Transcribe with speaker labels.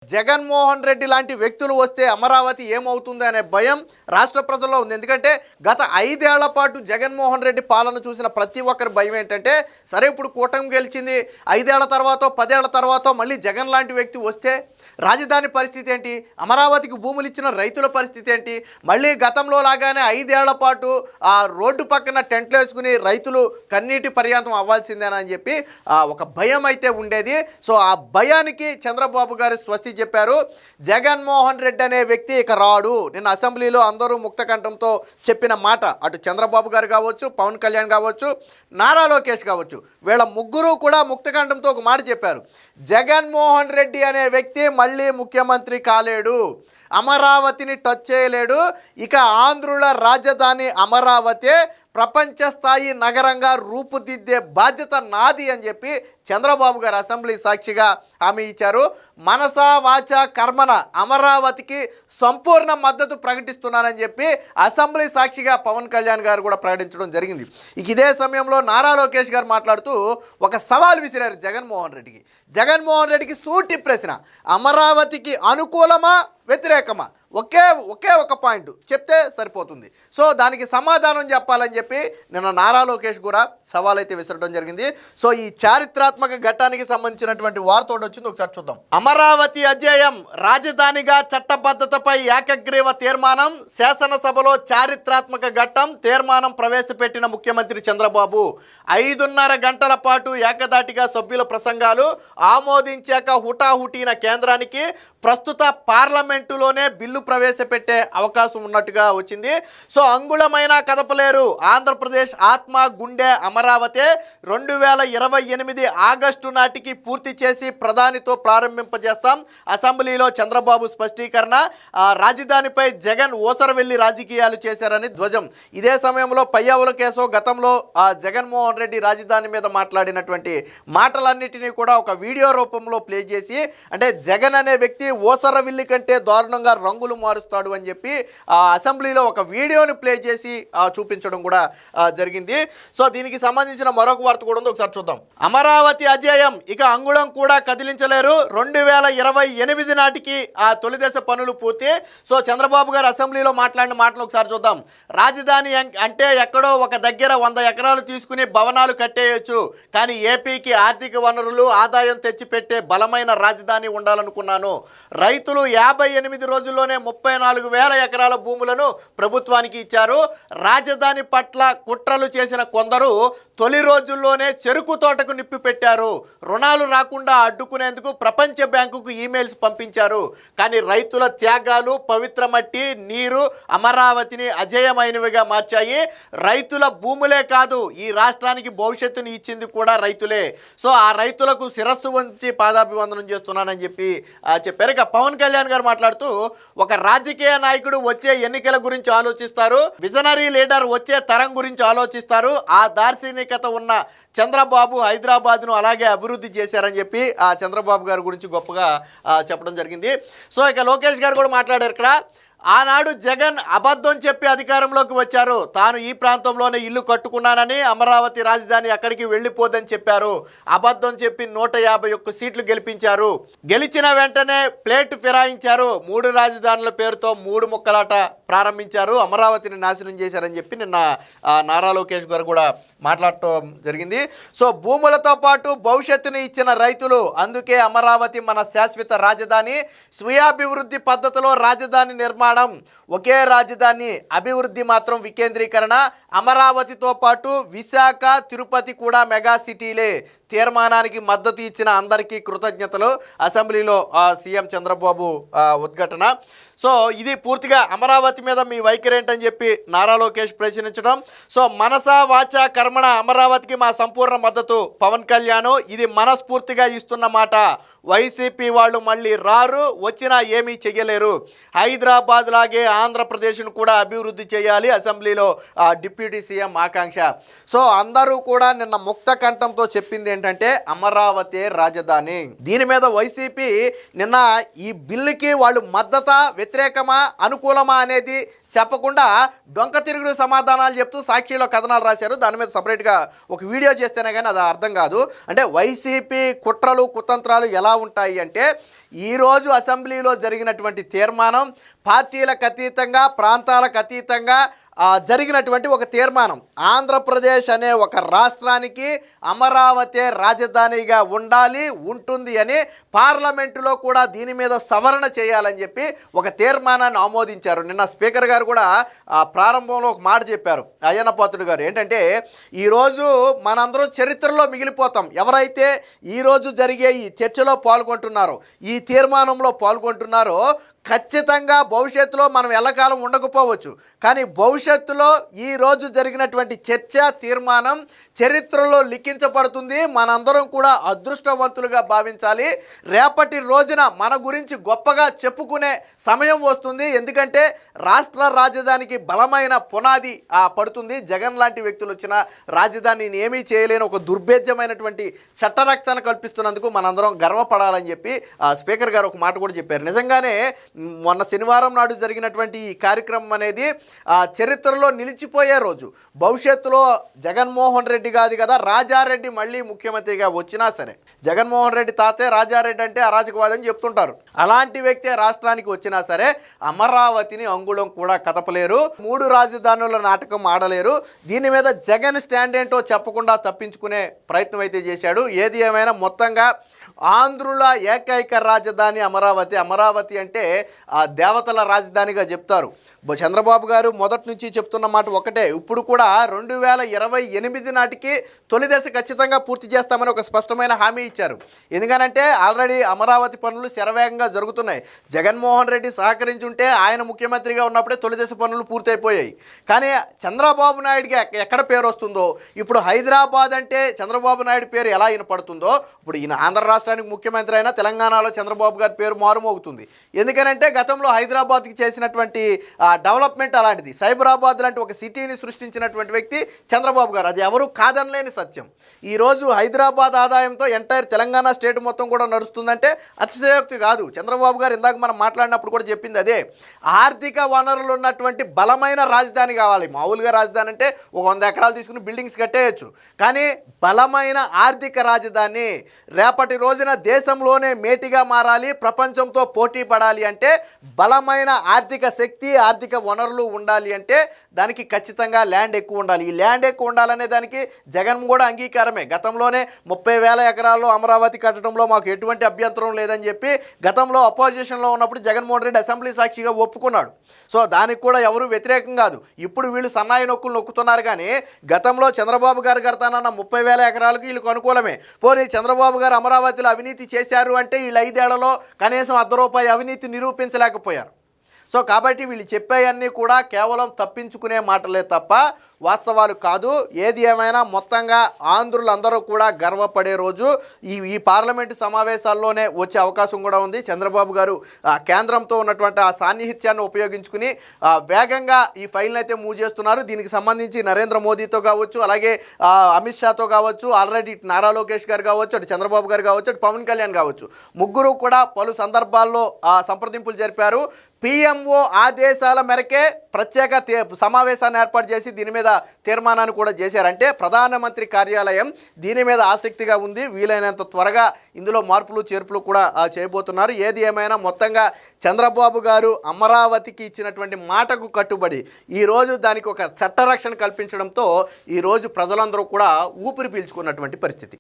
Speaker 1: జగన్మోహన్ రెడ్డి లాంటి వ్యక్తులు వస్తే అమరావతి ఏమవుతుంది అనే భయం రాష్ట్ర ప్రజల్లో ఉంది. ఎందుకంటే గత 5 ఏళ్ల పాటు జగన్మోహన్ రెడ్డి పాలన చూసిన ప్రతి ఒక్కరి భయం ఏంటంటే, సరే ఇప్పుడు కూటమి గెలిచింది, 5 ఏళ్ల తర్వాత 10 ఏళ్ల తర్వాత మళ్ళీ జగన్ లాంటి వ్యక్తి వస్తే రాజధాని పరిస్థితి ఏంటి, అమరావతికి భూములు ఇచ్చిన రైతుల పరిస్థితి ఏంటి, మళ్ళీ గతంలో లాగానే 5 ఏళ్ల పాటు ఆ రోడ్డు పక్కన టెంట్లు వేసుకుని రైతులు కన్నీటి పర్యాంతం అవ్వాల్సిందేనని చెప్పి ఒక భయం అయితే ఉండేది. సో ఆ భయానికి చంద్రబాబు గారు స్వస్తి చెప్పారు. జగన్మోహన్ రెడ్డి అనే వ్యక్తి ఇక రాడు. నిన్న అసెంబ్లీలో అందరూ ముక్త కంఠంతో చెప్పిన మాట, అటు చంద్రబాబు గారు కావచ్చు, పవన్ కళ్యాణ్ కావచ్చు, నారా లోకేష్ కావచ్చు, వీళ్ళ ముగ్గురు కూడా ముక్త కంఠంతో ఒక మాట చెప్పారు. జగన్మోహన్ రెడ్డి అనే వ్యక్తి మళ్ళీ ముఖ్యమంత్రి కాలేడు, అమరావతిని టచ్ చేయలేడు, ఇక ఆంధ్రుల రాజధాని అమరావతి ప్రపంచ స్థాయి నగరంగా రూపుదిద్దే బాధ్యత నాది అని చెప్పి చంద్రబాబు గారు అసెంబ్లీ సాక్షిగా హామీ ఇచ్చారు. మనసా వాచ కర్మన అమరావతికి సంపూర్ణ మద్దతు ప్రకటిస్తున్నానని చెప్పి అసెంబ్లీ సాక్షిగా పవన్ కళ్యాణ్ గారు కూడా ప్రకటించడం జరిగింది. ఇదే సమయంలో నారా లోకేష్ గారు మాట్లాడుతూ ఒక సవాల్ విసిరారు జగన్మోహన్ రెడ్డికి. జగన్మోహన్ రెడ్డికి సూటి ప్రశ్న, అమరావతికి అనుకూలమా వ్యతిరేకమా, ఒకే ఒక పాయింట్ చెప్తే సరిపోతుంది. సో దానికి సమాధానం చెప్పాలని చెప్పి నిన్న నారా లోకేష్ కూడా సవాల్ అయితే విసరడం జరిగింది. సో ఈ చారిత్రాత్మక ఘట్టానికి సంబంధించినటువంటి వార్త వచ్చింది, ఒకసారి చూద్దాం. అమరావతి అధ్యయం, రాజధానిగా చట్టబద్ధతపై ఏకగ్రీవ తీర్మానం, శాసనసభలో చారిత్రాత్మక ఘట్టం, తీర్మానం ప్రవేశపెట్టిన ముఖ్యమంత్రి చంద్రబాబు. 5:30 గంటల పాటు ఏకదాటిగా సభ్యుల ప్రసంగాలు ఆమోదించాక హుటాహుటీన కేంద్రానికి ప్రస్తుత పార్లమెంటులోనే బిల్లు ప్రవేశపెట్టే అవకాశం ఉన్నట్టుగా వచ్చింది. సో అంగుళమైనా కదపలేరు, ఆంధ్రప్రదేశ్ ఆత్మ గుండె అమరావతి 2028 ఆగస్టు నాటికి పూర్తి చేసి ప్రధానితో ప్రారంభింపజేస్తాం. అసెంబ్లీలో చంద్రబాబు స్పష్టీకరణ. రాజధానిపై జగన్ ఓసరవెల్లి రాజకీయాలు చేశారని ధ్వజం. ఇదే సమయంలో పయ్యావుల కేసు గతంలో జగన్మోహన్ రెడ్డి రాజధాని మీద మాట్లాడినటువంటి మాటలన్నిటినీ కూడా ఒక వీడియో రూపంలో ప్లే చేసి, అంటే జగన్ అనే వ్యక్తి ఓసరవిల్లి కంటే దారుణంగా రంగులు మారుస్తాడు అని చెప్పి అసెంబ్లీలో ఒక వీడియోని ప్లే చేసి చూపించడం కూడా జరిగింది. సో దీనికి సంబంధించిన మరొక వార్త కూడా ఉంది, ఒకసారి చూద్దాం. అమరావతి అధ్యయం ఇక అంగుళం కూడా కదిలించలేరు, 2028 నాటికి తొలిదశ పనులు పూర్తి. సో చంద్రబాబు గారు అసెంబ్లీలో మాట్లాడిన మాటలు ఒకసారి చూద్దాం. రాజధాని అంటే ఎక్కడో ఒక దగ్గర 100 ఎకరాలు తీసుకుని భవనాలు కట్టేయచ్చు, కానీ ఏపీకి ఆర్థిక వనరులు ఆదాయం తెచ్చిపెట్టే బలమైన రాజధాని ఉండాలనుకున్నాను. రైతులు 58 రోజుల్లోనే 34,000 ఎకరాల భూములను ప్రభుత్వానికి ఇచ్చారు. రాజధాని పట్ల కుట్రలు చేసిన కొందరు తొలి రోజుల్లోనే చెరుకు తోటకు నిప్పి పెట్టారు. రుణాలు రాకుండా అడ్డుకునేందుకు ప్రపంచ బ్యాంకుకు ఈమెయిల్స్ పంపించారు. కానీ రైతుల త్యాగాలు, పవిత్ర మట్టి, నీరు అమరావతిని అజేయమైనవిగా మార్చాయి. రైతుల భూములే కాదు, ఈ రాష్ట్రానికి భవిష్యత్తుని ఇచ్చింది కూడా రైతులే. సో ఆ రైతులకు శిరస్సు వంచి పాదాభివందనం చేస్తున్నానని చెప్పి చెప్పారు. ఇక పవన్ కళ్యాణ్ గారు మాట్లాడుతూ, ఒక రాజకీయ నాయకుడు వచ్చే ఎన్నికల గురించి ఆలోచిస్తారు, విజనరీ లీడర్ వచ్చే తరం గురించి ఆలోచిస్తారు. ఆ దార్శనికత ఉన్న చంద్రబాబు హైదరాబాద్ను అలాగే అభివృద్ధి చేశారని చెప్పి చంద్రబాబు గారి గురించి గొప్పగా చెప్పడం జరిగింది. సో ఇక లోకేష్ గారు కూడా మాట్లాడారు ఇక్కడ. ఆనాడు జగన్ అబద్ధం చెప్పి అధికారంలోకి వచ్చారు. తాను ఈ ప్రాంతంలోనే ఇల్లు కట్టుకున్నానని, అమరావతి రాజధాని అక్కడికి వెళ్ళిపోదని చెప్పారు. అబద్ధం చెప్పి 151 సీట్లు గెలిపించారు. గెలిచిన వెంటనే ప్లేట్ ఫిరాయించారు. 3 రాజధానుల పేరుతో 3 ముక్కలాట ప్రారంభించారు. అమరావతిని నాశనం చేశారని చెప్పి నిన్న నారా లోకేష్ గారు కూడా మాట్లాడటం జరిగింది. సో భూములతో పాటు భవిష్యత్తుని ఇచ్చిన రైతులు, అందుకే అమరావతి మన శాశ్వత రాజధాని. స్వయాభివృద్ధి పద్ధతిలో రాజధాని నిర్మాణం, ఒకే రాజధాని, అభివృద్ధి మాత్రం వికేంద్రీకరణ. అమరావతితో పాటు విశాఖ, తిరుపతి కూడా మెగా సిటీలే. తీర్మానానికి మద్దతు ఇచ్చిన అందరికీ కృతజ్ఞతలు. అసెంబ్లీలో సీఎం చంద్రబాబు ఉద్ఘాటన. సో ఇది పూర్తిగా అమరావతి మీద మీ వైఖరి ఏంటని చెప్పి నారా లోకేష్ ప్రశ్నించడం. సో మనసా వాచ కర్మణ అమరావతికి మా సంపూర్ణ మద్దతు పవన్ కళ్యాణ్, ఇది మనస్ఫూర్తిగా ఇస్తున్న మాట. వైసీపీ వాళ్ళు మళ్ళీ రారు, వచ్చినా ఏమీ చెయ్యలేరు. హైదరాబాద్ లాగే ఆంధ్రప్రదేశ్ను కూడా అభివృద్ధి చేయాలి, అసెంబ్లీలో డిప్యూటీ సీఎం ఆకాంక్ష. సో అందరూ కూడా నిన్న ముక్త కంఠంతో చెప్పింది ఏంటంటే అమరావతి రాజధాని. దీని మీద వైసీపీ నిన్న ఈ బిల్లుకి వాళ్ళు మద్దతా వ్యతిరేకమా అనుకూలమా అనేది చెప్పకుండా డొంక తిరుగుడు సమాధానాలు చెప్తూ సాక్షిలో కథనాలు రాశారు. దాని మీద సపరేట్గా ఒక వీడియో చేస్తేనే కానీ అది అర్థం కాదు. అంటే వైసీపీ కుట్రలు కుతంత్రాలు ఎలా ఉంటాయి అంటే, ఈరోజు అసెంబ్లీలో జరిగినటువంటి తీర్మానం పార్టీలకు అతీతంగా ప్రాంతాలకు అతీతంగా జరిగినటువంటి ఒక తీర్మానం. ఆంధ్రప్రదేశ్ అనే ఒక రాష్ట్రానికి అమరావతి రాజధానిగా ఉండాలి, ఉంటుంది అని పార్లమెంటులో కూడా దీని మీద సవరణ చేయాలని చెప్పి ఒక తీర్మానాన్ని ఆమోదించారు. నిన్న స్పీకర్ గారు కూడా ప్రారంభంలో ఒక మాట చెప్పారు, అయ్యన్న పాత్రుడు గారు. ఏంటంటే, ఈరోజు మనందరం చరిత్రలో మిగిలిపోతాం. ఎవరైతే ఈరోజు జరిగే ఈ చర్చలో పాల్గొంటున్నారో, ఈ తీర్మానంలో పాల్గొంటున్నారో, ఖచ్చితంగా భవిష్యత్తులో మనం ఎల్లకాలం ఉండకపోవచ్చు, కానీ భవిష్యత్తులో ఈరోజు జరిగినటువంటి చర్చ తీర్మానం చరిత్రలో లిఖించబడుతుంది. మనందరం కూడా అదృష్టవంతులుగా భావించాలి. రేపటి రోజున మన గురించి గొప్పగా చెప్పుకునే సమయం వస్తుంది. ఎందుకంటే రాష్ట్ర రాజధానికి బలమైన పునాది పడుతుంది. జగన్ లాంటి వ్యక్తులు వచ్చిన రాజధానిని ఏమీ చేయలేని ఒక దుర్భేద్యమైనటువంటి చట్టరక్షణ కల్పిస్తున్నందుకు మనందరం గర్వపడాలని చెప్పి స్పీకర్ గారు ఒక మాట కూడా చెప్పారు. నిజంగానే మొన్న శనివారం నాడు జరిగినటువంటి ఈ కార్యక్రమం అనేది చరిత్రలో నిలిచిపోయే రోజు. భవిష్యత్తులో జగన్మోహన్ రెడ్డి కాదు కదా, రాజారెడ్డి మళ్ళీ ముఖ్యమంత్రిగా వచ్చినా సరే, జగన్మోహన్ రెడ్డి తాతే రాజారెడ్డి అంటే అరాజకవాది అని చెప్తుంటారు. అలాంటి వ్యక్తే రాష్ట్రానికి వచ్చినా సరే అమరావతిని అంగుళం కూడా కదపలేరు, 3 రాజధానుల నాటకం ఆడలేరు. దీని మీద జగన్ స్టాండ్ ఏంటో చెప్పకుండా తప్పించుకునే ప్రయత్నం అయితే చేశాడు. ఏది ఏమైనా మొత్తంగా ఆంధ్రుల ఏకైక రాజధాని అమరావతి. అమరావతి అంటే దేవతల రాజధానిగా చెప్తారు. చంద్రబాబు గారు మొదటి నుంచి చెప్తున్న మాట ఒకటే, ఇప్పుడు కూడా 2028 నాటికి తొలి దశ ఖచ్చితంగా పూర్తి చేస్తామని ఒక స్పష్టమైన హామీ ఇచ్చారు. ఎందుకనంటే ఆల్రెడీ అమరావతి పనులు శరవేగంగా జరుగుతున్నాయి. జగన్మోహన్ రెడ్డి సహకరించుంటే ఆయన ముఖ్యమంత్రిగా ఉన్నప్పుడే తొలి దశ పనులు పూర్తయిపోయాయి. కానీ చంద్రబాబు నాయుడికి ఎక్కడ పేరు వస్తుందో, ఇప్పుడు హైదరాబాద్ అంటే చంద్రబాబు నాయుడు పేరు ఎలా వినపడుతుందో, ఇప్పుడు ఈయన ఆంధ్ర రాష్ట్రానికి ముఖ్యమంత్రి అయినా తెలంగాణలో చంద్రబాబు గారి పేరు మారుమోగుతుంది. ఎందుకనంటే గతంలో హైదరాబాద్కి చేసినటువంటి డెవలప్మెంట్ అలాంటిది. సైబరాబాద్ లాంటి ఒక సిటీని సృష్టించినటువంటి వ్యక్తి చంద్రబాబు గారు. అది ఎవరు కాదనలేని సత్యం. ఈరోజు హైదరాబాద్ ఆదాయంతో ఎంటైర్ తెలంగాణ స్టేట్ మొత్తం కూడా నడుస్తుందంటే అతిశయోక్తి కాదు. చంద్రబాబు గారు ఇందాక మనం మాట్లాడినప్పుడు కూడా చెప్పింది అదే. ఆర్థిక వనరులు ఉన్నటువంటి బలమైన రాజధాని కావాలి. మామూలుగా రాజధాని అంటే ఒక 100 ఎకరాలు తీసుకుని బిల్డింగ్స్ కట్టేయచ్చు, కానీ బలమైన ఆర్థిక రాజధాని రేపటి రోజున దేశంలోనే మేటిగా మారాలి, ప్రపంచంతో పోటీ పడాలి అంటే బలమైన ఆర్థిక శక్తి, ఆర్థిక వనరులు ఉండాలి అంటే దానికి ఖచ్చితంగా ల్యాండ్ ఎక్కువ ఉండాలి. ఈ ల్యాండ్ ఎక్కువ ఉండాలనే దానికి జగన్ కూడా అంగీకారమే. గతంలోనే 30,000 ఎకరాల్లో అమరావతి కట్టడంలో మాకు ఎటువంటి అభ్యంతరం లేదని చెప్పి గతంలో అపోజిషన్లో ఉన్నప్పుడు జగన్మోహన్ రెడ్డి అసెంబ్లీ సాక్షిగా ఒప్పుకున్నాడు. సో దానికి కూడా ఎవరు వ్యతిరేకం కాదు. ఇప్పుడు వీళ్ళు సన్నాయి నొక్కులు నొక్కుతున్నారు, కానీ గతంలో చంద్రబాబు గారు కడతానన్న 30,000 ఎకరాలకు వీళ్ళకి అనుకూలమే. పోనీ చంద్రబాబు గారు అమరావతిలో అవినీతి చేశారు అంటే వీళ్ళు 5 ఏళ్లలో కనీసం ₹1 అవినీతి నిరూపించలేకపోయారు. సో కాబట్టి వీళ్ళు చెప్పేవన్నీ కూడా కేవలం తప్పించుకునే మాటలే తప్ప వాస్తవాలు కాదు. ఏది ఏమైనా మొత్తంగా ఆంధ్రులందరూ కూడా గర్వపడే రోజు ఈ పార్లమెంటు సమావేశాల్లోనే వచ్చే అవకాశం కూడా ఉంది. చంద్రబాబు గారు కేంద్రంతో ఉన్నటువంటి ఆ సాన్నిహిత్యాన్ని ఉపయోగించుకుని వేగంగా ఈ ఫైల్ని అయితే మూవ్ చేస్తున్నారు. దీనికి సంబంధించి నరేంద్ర మోదీతో కావచ్చు, అలాగే అమిత్ షాతో కావచ్చు, ఆల్రెడీ ఇటు నారా లోకేష్ గారు కావచ్చు, అటు చంద్రబాబు గారు కావచ్చు, అటు పవన్ కళ్యాణ్ కావచ్చు, ముగ్గురు కూడా పలు సందర్భాల్లో సంప్రదింపులు జరిపారు. పిఎంఓ ఆదేశాల మేరకే ప్రత్యేక సమావేశాన్ని ఏర్పాటు చేసి దీని మీద తీర్మానాన్ని కూడా చేశారంటే ప్రధానమంత్రి కార్యాలయం దీని మీద ఆసక్తిగా ఉంది. వీలైనంత త్వరగా ఇందులో మార్పులు చేర్పులు కూడా చేయబోతున్నారు. ఏది ఏమైనా మొత్తంగా చంద్రబాబు గారు అమరావతికి ఇచ్చినటువంటి మాటకు కట్టుబడి ఈరోజు దానికి ఒక చట్టరక్షణ కల్పించడంతో ఈరోజు ప్రజలందరూ కూడా ఊపిరి పీల్చుకున్నటువంటి పరిస్థితి.